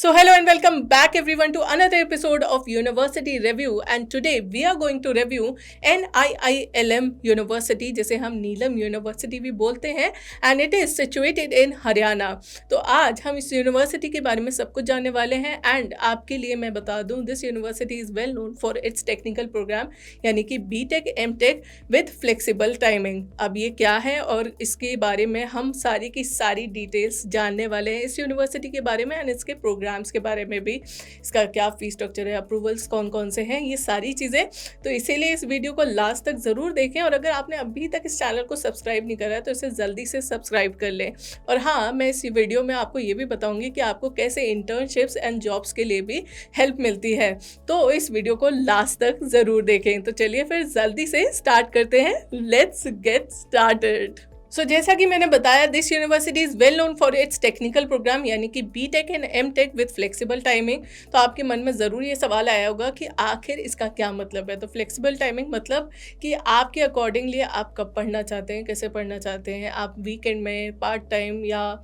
So hello and welcome back everyone to another episode of University Review, and today we are going to review NIILM University, जिसे हम नीलम university भी बोलते हैं, and it is situated in Haryana. तो आज हम इस यूनिवर्सिटी के बारे में सब कुछ जानने वाले हैं। एंड आपके लिए मैं बता दूं, this university is well known for its technical program, यानी कि BTech MTech with flexible timing. अब ये क्या है और इसके बारे में हम सारी की सारी डिटेल्स जानने वाले हैं इस यूनिवर्सिटी के बारे में एंड इसके प्रोग्राम्स के बारे में भी, इसका क्या फीस स्ट्रक्चर है, अप्रूवल्स कौन कौन से हैं, ये सारी चीज़ें। तो इसीलिए इस वीडियो को लास्ट तक ज़रूर देखें, और अगर आपने अभी तक इस चैनल को सब्सक्राइब नहीं करा है तो इसे जल्दी से सब्सक्राइब कर लें। और हाँ, मैं इस वीडियो में आपको ये भी बताऊंगी कि आपको कैसे इंटर्नशिप्स एंड जॉब्स के लिए भी हेल्प मिलती है, तो इस वीडियो को लास्ट तक ज़रूर देखें। तो चलिए फिर जल्दी से स्टार्ट करते हैं, लेट्स गेट स्टार्टेड। सो जैसा कि मैंने बताया, this university is well known for its technical program, यानी कि BTech and MTech with flexible timing. तो आपके मन में ज़रूर ये सवाल आया होगा कि आखिर इसका क्या मतलब है। तो फ्लेक्सिबल टाइमिंग मतलब कि आपके अकॉर्डिंगली आप कब पढ़ना चाहते हैं, कैसे पढ़ना चाहते हैं, आप वीकेंड में, पार्ट टाइम, या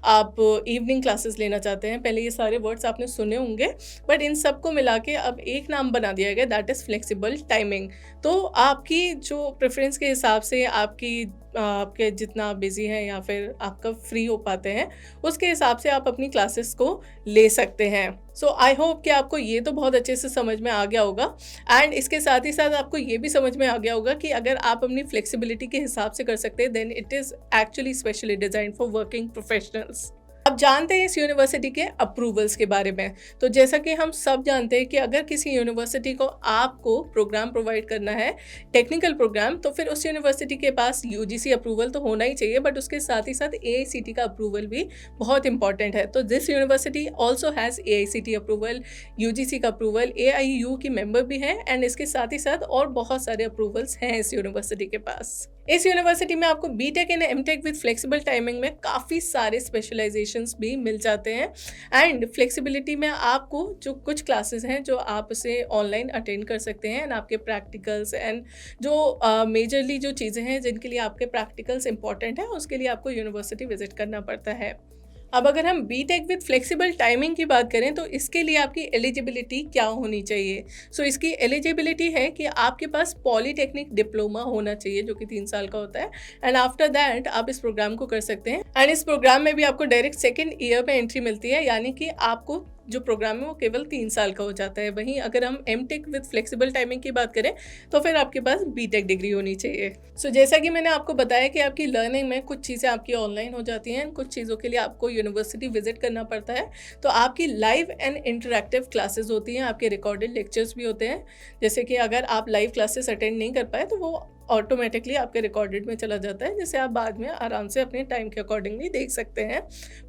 आप इवनिंग क्लासेस लेना चाहते हैं। पहले ये सारे वर्ड्स आपने सुने होंगे, बट इन सबको मिला के अब एक नाम बना दिया गया, दैट इज़ फ्लेक्सिबल टाइमिंग। तो आपकी जो प्रेफरेंस के हिसाब से, आपके जितना बिजी हैं या फिर आप कब फ्री हो पाते हैं, उसके हिसाब से आप अपनी क्लासेस को ले सकते हैं। सो आई होप कि आपको ये तो बहुत अच्छे से समझ में आ गया होगा, एंड इसके साथ ही साथ आपको ये भी समझ में आ गया होगा कि अगर आप अपनी फ्लेक्सिबिलिटी के हिसाब से कर सकते हैं, then it is actually specially design for working professionals. अब जानते हैं इस यूनिवर्सिटी के अप्रूवल्स के बारे में। तो जैसा कि हम सब जानते हैं कि अगर किसी यूनिवर्सिटी को आपको प्रोग्राम प्रोवाइड करना है, टेक्निकल प्रोग्राम, तो फिर उस यूनिवर्सिटी के पास UGC अप्रूवल तो होना ही चाहिए, बट उसके साथ ही साथ AICTE का अप्रूवल भी बहुत इंपॉर्टेंट है। तो this university also has AICTE approval, UGC का अप्रूवल, AIU की मेंबर भी हैं, एंड इसके साथ ही साथ और बहुत सारे अप्रूवल्स हैं इस यूनिवर्सिटी के पास। इस यूनिवर्सिटी में आपको BTech and MTech with flexible timing में काफ़ी सारे स्पेशलाइजेशंस भी मिल जाते हैं, एंड फ्लेक्सिबिलिटी में आपको जो कुछ क्लासेस हैं जो आप उसे ऑनलाइन अटेंड कर सकते हैं, एंड आपके प्रैक्टिकल्स एंड जो मेजरली जो चीज़ें हैं जिनके लिए आपके प्रैक्टिकल्स इंपॉर्टेंट हैं, उसके लिए आपको यूनिवर्सिटी विजिट करना पड़ता है। अब अगर हम BTech विद फ्लेक्सिबल टाइमिंग की बात करें, तो इसके लिए आपकी एलिजिबिलिटी क्या होनी चाहिए। सो इसकी एलिजिबिलिटी है कि आपके पास पॉलीटेक्निक डिप्लोमा होना चाहिए, जो कि 3 साल का होता है, एंड आफ्टर दैट आप इस प्रोग्राम को कर सकते हैं। एंड इस प्रोग्राम में भी आपको डायरेक्ट सेकेंड ईयर में एंट्री मिलती है, यानी कि आपको जो प्रोग्राम है वो केवल 3 साल का हो जाता है। वहीं अगर हम MTech विद फ्लेक्सिबल टाइमिंग की बात करें, तो फिर आपके पास BTech डिग्री होनी चाहिए। सो जैसा कि मैंने आपको बताया कि आपकी लर्निंग में कुछ चीज़ें आपकी ऑनलाइन हो जाती हैं, कुछ चीज़ों के लिए आपको यूनिवर्सिटी विजिट करना पड़ता है। तो आपकी लाइव एंड इंटरैक्टिव क्लासेस होती हैं, आपके रिकॉर्डेड लेक्चर्स भी होते हैं। जैसे कि अगर आप लाइव क्लासेस अटेंड नहीं कर पाए, तो वो ऑटोमेटिकली आपके रिकॉर्डेड में चला जाता है, जिसे आप बाद में आराम से अपने टाइम के अकॉर्डिंगली देख सकते हैं,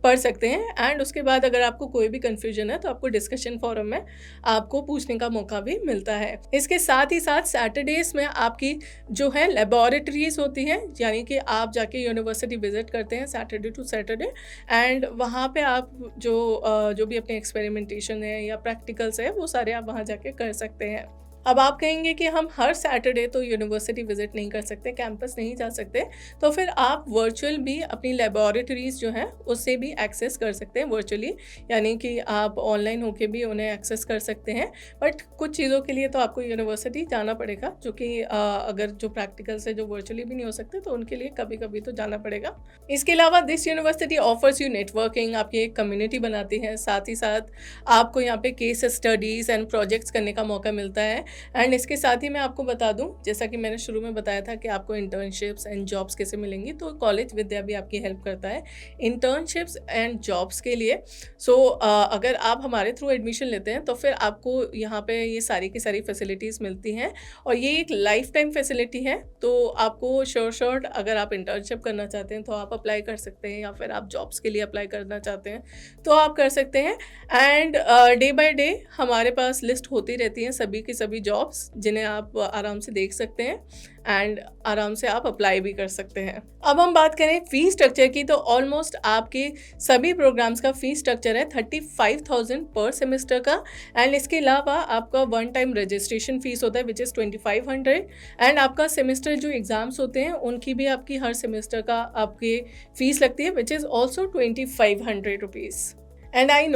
पढ़ सकते हैं। एंड उसके बाद अगर आपको कोई भी कन्फ्यूजन है, तो आपको डिस्कशन फोरम में आपको पूछने का मौका भी मिलता है। इसके साथ ही साथ सैटरडेज में आपकी जो है लेबोरेटरीज होती हैं, यानी कि आप जाके यूनिवर्सिटी विजिट करते हैं सैटरडे टू सैटरडे, एंड वहाँ पे आप जो भी अपने एक्सपेरिमेंटेशन है या प्रैक्टिकल्स है, वो सारे आप वहाँ जाके कर सकते हैं। अब आप कहेंगे कि हम हर सैटरडे तो यूनिवर्सिटी विजिट नहीं कर सकते, कैंपस नहीं जा सकते, तो फिर आप वर्चुअल भी अपनी लेबोरेटरीज जो हैं उससे भी एक्सेस कर सकते हैं वर्चुअली, यानी कि आप ऑनलाइन होके भी उन्हें एक्सेस कर सकते हैं। बट कुछ चीज़ों के लिए तो आपको यूनिवर्सिटी जाना पड़ेगा, जो कि अगर जो प्रैक्टिकल्स है जो वर्चुअली भी नहीं हो सकते, तो उनके लिए कभी कभी तो जाना पड़ेगा। इसके अलावा this university offers you networking, आपकी एक कम्युनिटी बनाती है, साथ ही साथ आपको यहाँ पे केस स्टडीज़ एंड प्रोजेक्ट्स करने का मौका मिलता है। एंड इसके साथ ही मैं आपको बता दूं, जैसा कि मैंने शुरू में बताया था कि आपको इंटर्नशिप्स एंड जॉब्स कैसे मिलेंगी, तो कॉलेज विद्या भी आपकी हेल्प करता है इंटर्नशिप्स एंड जॉब्स के लिए। सो अगर आप हमारे थ्रू एडमिशन लेते हैं, तो फिर आपको यहाँ पे ये सारी की सारी फैसिलिटीज़ मिलती हैं, और ये एक लाइफ टाइम फैसिलिटी है। तो आपको शॉर्ट अगर आप इंटर्नशिप करना चाहते हैं तो आप अप्लाई कर सकते हैं, या फिर आप जॉब्स के लिए अप्लाई करना चाहते हैं तो आप कर सकते हैं। एंड डे बाय डे हमारे पास लिस्ट होती रहती है सभी की सभी जॉब्स, जिन्हें आप आराम से देख सकते हैं एंड आराम से आप अप्लाई भी कर सकते हैं। अब हम बात करें फीस स्ट्रक्चर की, तो ऑलमोस्ट आपके सभी प्रोग्राम्स का फीस स्ट्रक्चर है 35,000 पर सेमेस्टर का, एंड इसके अलावा आपका वन टाइम रजिस्ट्रेशन फीस होता है विच इज़ 2500, एंड आपका सेमेस्टर जो एग्ज़ाम्स होते हैं उनकी भी आपकी हर सेमेस्टर का आपकी फ़ीस लगती है which is also 2500 rupees. And I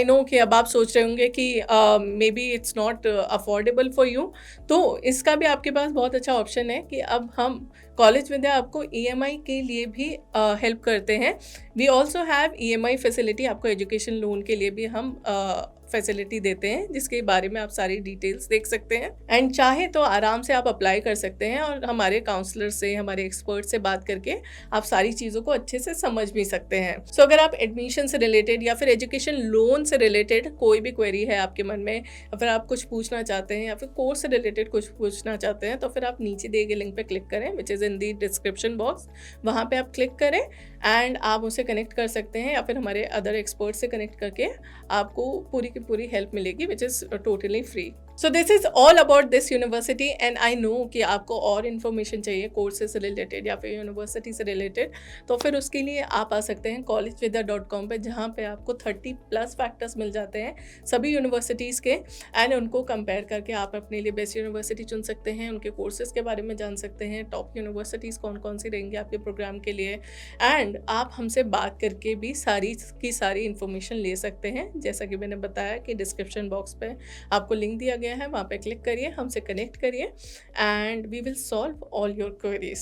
know कि अब आप सोच रहे होंगे कि may be it's not affordable for you, तो इसका भी आपके पास बहुत अच्छा ऑप्शन है कि अब हम कॉलेज विद्या आपको ईएमआई के लिए भी हेल्प करते हैं। We also have EMI facility, आपको एजुकेशन लोन के लिए भी हम फैसिलिटी देते हैं, जिसके बारे में आप सारी डिटेल्स देख सकते हैं। एंड चाहे तो आराम से आप अप्लाई कर सकते हैं और हमारे काउंसलर से, हमारे एक्सपर्ट से बात करके आप सारी चीज़ों को अच्छे से समझ भी सकते हैं। सो अगर आप एडमिशन से रिलेटेड या फिर एजुकेशन लोन से रिलेटेड कोई भी क्वेरी है आपके मन में, या फिर आप कुछ पूछना चाहते हैं या फिर कोर्स से रिलेटेड कुछ पूछना चाहते हैं, तो फिर आप नीचे दिए गए लिंक पे क्लिक करें, which is in the description box. वहाँ पे आप क्लिक करें एंड आप उसे कनेक्ट कर सकते हैं, या फिर हमारे अदर एक्सपर्ट से कनेक्ट करके आपको पूरी की पूरी हेल्प मिलेगी, which is totally free. So this is all about this university and I know कि आपको और इन्फॉर्मेशन चाहिए कोर्सेज से रिलेटेड या फिर यूनिवर्सिटी से रिलेटेड, तो फिर उसके लिए आप आ सकते हैं collegevidya.com पे, जहाँ पे आपको 30+ फैक्टर्स मिल जाते हैं सभी यूनिवर्सिटीज़ के, एंड उनको कंपेयर करके आप अपने लिए बेस्ट यूनिवर्सिटी चुन सकते हैं, उनके कोर्सेज़ के बारे में जान सकते हैं, टॉप यूनिवर्सिटीज़ कौन कौन सी रहेंगी आपके प्रोग्राम के लिए, एंड आप हमसे बात करके भी सारी की सारी इन्फॉर्मेशन ले सकते हैं। जैसा कि मैंने बताया कि डिस्क्रिप्शन बॉक्स पे आपको लिंक दिया गया है, वहाँ पे क्लिक करिए, हमसे कनेक्ट करिए and we will solve all your queries.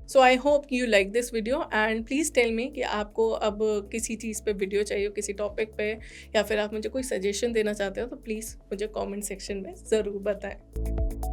So I hope you like this video and please tell me कि आपको अब किसी चीज़ पे वीडियो चाहिए हो, किसी टॉपिक पे, या फिर आप मुझे कोई सजेशन देना चाहते हो, तो प्लीज़ मुझे कमेंट सेक्शन में ज़रूर बताएं।